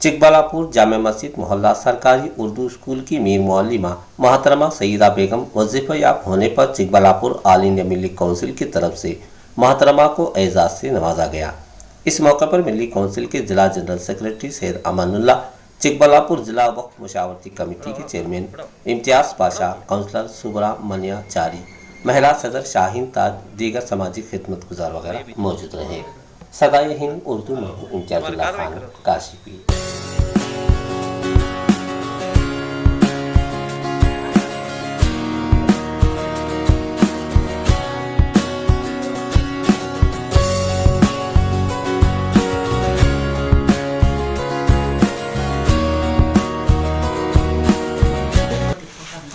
चिकबलापुर जामे मस्जिद मोहल्ला सरकारी उर्दू स्कूल की मीर मुअल्लिमा मोहतरमा सईदा बेगम वजीफा याब होने पर चिकबलापुर ऑल इंडिया मिली काउंसिल की तरफ से मोहतरमा को एजाज से नवाजा गया। इस मौके पर मिली काउंसिल के जिला जनरल सेक्रेटरी सैयद अमानुल्लाह, चिकबलापुर जिला वक्फ मुशावरती कमेटी के चेयरमैन इम्तियाज पाशा, काउंसलर सुबरा मनिया चारी, महिला सदर शाहीन ताज, दीगर समाजी खिदमत गुजार वगैरह मौजूद रहे। सदाए हिंद उर्दू में इम्तियाजुल्लाह खान काशिफी।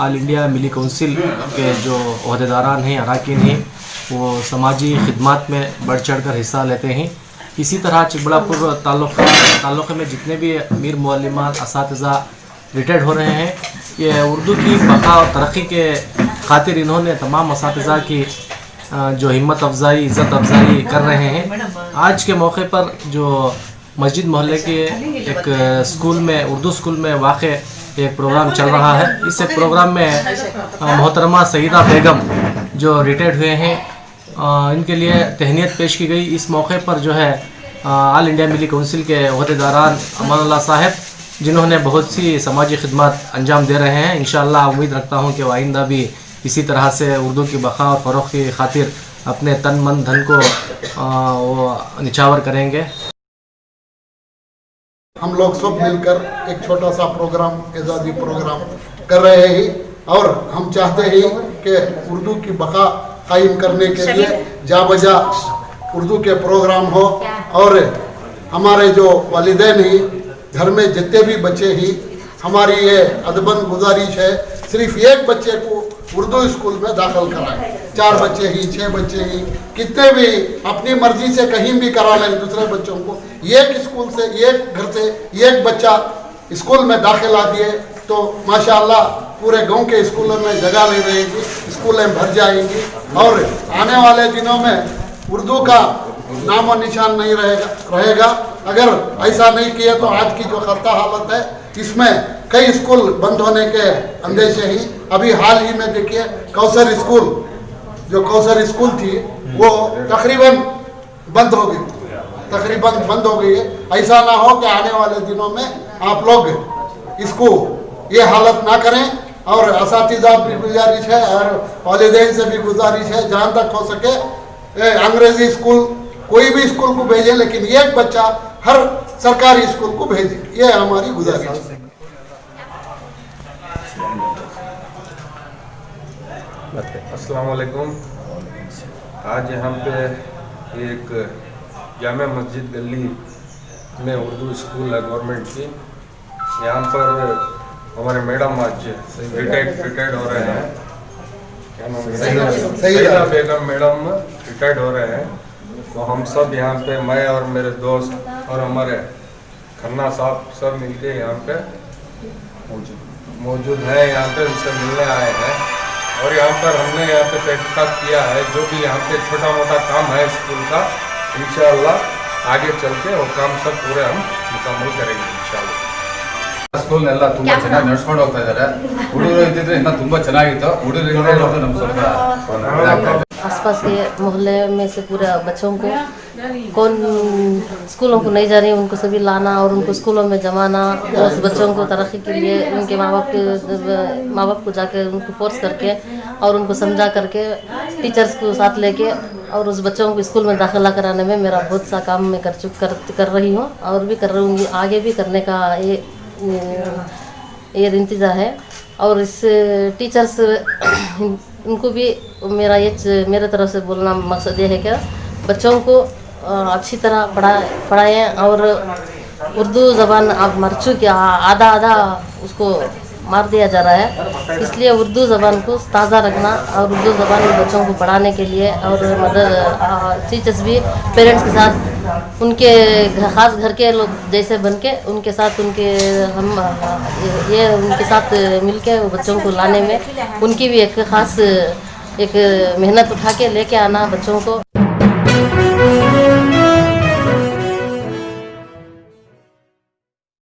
ऑल इंडिया मिली काउंसिल के जो अहदेदारान हैं, अरकान हैं, वो समाजी खिदमत में बढ़ चढ़ कर हिस्सा लेते हैं। इसी तरह चिकबलापुर ताल्लुक़ में जितने भी मीर मुअल्लिमात असातिज़ा रिटायर्ड हो रहे हैं, ये उर्दू की बक़ा और तरक्की के खातिर इन्होंने तमाम असातिज़ा की जो हिम्मत अफजाई, इज़्ज़त अफजाई कर रहे हैं। आज के मौके पर जो मस्जिद मोहल्ले के एक स्कूल में, उर्दू स्कूल में वाक़ एक प्रोग्राम चल रहा है। इस प्रोग्राम में मोहतरमा सईदा बेगम जो रिटायर्ड हुए हैं, इनके लिए तहनीत पेश की गई। इस मौके पर जो है ऑल इंडिया मिली काउंसिल के अहदेदारान अमानुल्लाह साहब, जिन्होंने बहुत सी समाजी खिदमत अंजाम दे रहे हैं, इंशाअल्लाह उम्मीद रखता हूँ कि आइंदा भी इसी तरह से उर्दू की बक़ा और फ़रोग़ की खातिर अपने तन मन धन को वो निछावर करेंगे। हम लोग सब मिलकर एक छोटा सा प्रोग्राम, एजाज़ी प्रोग्राम कर रहे हैं और हम चाहते हैं कि उर्दू की बक़ा कायम करने के लिए जा बजा उर्दू के प्रोग्राम हो। और हमारे जो वालिदैन हैं, घर में जितने भी बच्चे हैं, हमारी ये अदबन गुजारिश है, सिर्फ एक बच्चे को उर्दू स्कूल में दाखिल कराएं। 4 बच्चे ही, 6 बच्चे ही, कितने भी अपनी मर्जी से कहीं भी करा लें दूसरे बच्चों को। एक स्कूल से, एक घर से एक बच्चा स्कूल में दाखिला दिए तो माशाअल्लाह पूरे गांव के स्कूलों में जगह ले रहेगी, स्कूलें भर जाएंगी और आने वाले दिनों में उर्दू का नाम और निशान नहीं रहेगा। अगर ऐसा नहीं किया तो आज की जो खस्ता हालत है, इसमें कई स्कूल बंद होने के अंदेशे ही। अभी हाल ही में देखिए कौसर स्कूल, जो कौसर स्कूल थी वो तकरीबन बंद हो गई है। ऐसा ना हो कि आने वाले दिनों में आप लोग इसको ये हालत ना करें। और असातिज़ा भी गुजारिश है और वालिदैन से भी गुजारिश है, जहाँ तक हो सके अंग्रेजी स्कूल, कोई भी स्कूल को भेजें, लेकिन एक बच्चा हर सरकारी स्कूल को भेजें, ये हमारी गुजारिश है। अस्सलाम वालेकुम। आज यहाँ पे एक जामे मस्जिद गली में उर्दू स्कूल है गवर्नमेंट की। यहाँ पर हमारे मैडम आज रिटायर्ड हो रहे हैं। क्या नाम है? सईदा बेगम मैडम रिटायर्ड हो रहे हैं। तो हम सब यहाँ पे, मैं और मेरे दोस्त और हमारे खन्ना साहब सब मिलके यहाँ पे मौजूद हैं। यहाँ पे उनसे मिलने आए हैं और यहाँ पर हमने यहाँ पे तहकीकात किया है। जो भी यहाँ पे छोटा मोटा काम है स्कूल का, इंशाअल्लाह आगे चल के वो काम सब पूरे हम मुकम्मल करेंगे इंशाअल्लाह। ಸ್ಕೂಲ್ನೆಲ್ಲ ತುಂಬಾ ಚೆನ್ನಾಗಿ ನಡೆಸ್ಕೊಂಡು ಹೋಗ್ತಾ ಇದ್ದಾರೆ। ಹುಡುಗರು ಇದ್ದಿದ್ರೆ ಇನ್ನೂ ತುಂಬಾ ಚೆನ್ನಾಗಿತ್ತು, ಹುಡುಗರು ನಮ್ಗೆ ಸ್ವಲ್ಪ आसपास के मोहल्ले में से पूरे बच्चों को कौन स्कूलों को नहीं जा रही, उनको सभी लाना और उनको स्कूलों में जमाना, उस बच्चों को तरक्की के लिए उनके माँ बाप को जाके उनको फोर्स करके और उनको समझा करके टीचर्स को साथ लेके और उस बच्चों को स्कूल में दाखिला कराने में मेरा बहुत सा काम मैं कर रही हूँ और भी कर रहूँगी, आगे भी करने का ये इंतज़ार है। और इस टीचर्स उनको भी मेरे तरफ से बोलना मकसद ये है कि बच्चों को अच्छी तरह पढ़ाएं और उर्दू ज़बान अब मर चुकी, आधा उसको मार दिया जा रहा है। इसलिए उर्दू ज़बान को ताज़ा रखना और उर्दू ज़बान बच्चों को पढ़ाने के लिए और टीचर्स भी पेरेंट्स के साथ, उनके ख़ास घर के लोग जैसे बन के उनके साथ उनके साथ मिलके बच्चों को लाने में उनकी भी एक ख़ास मेहनत उठा के लेके आना बच्चों को।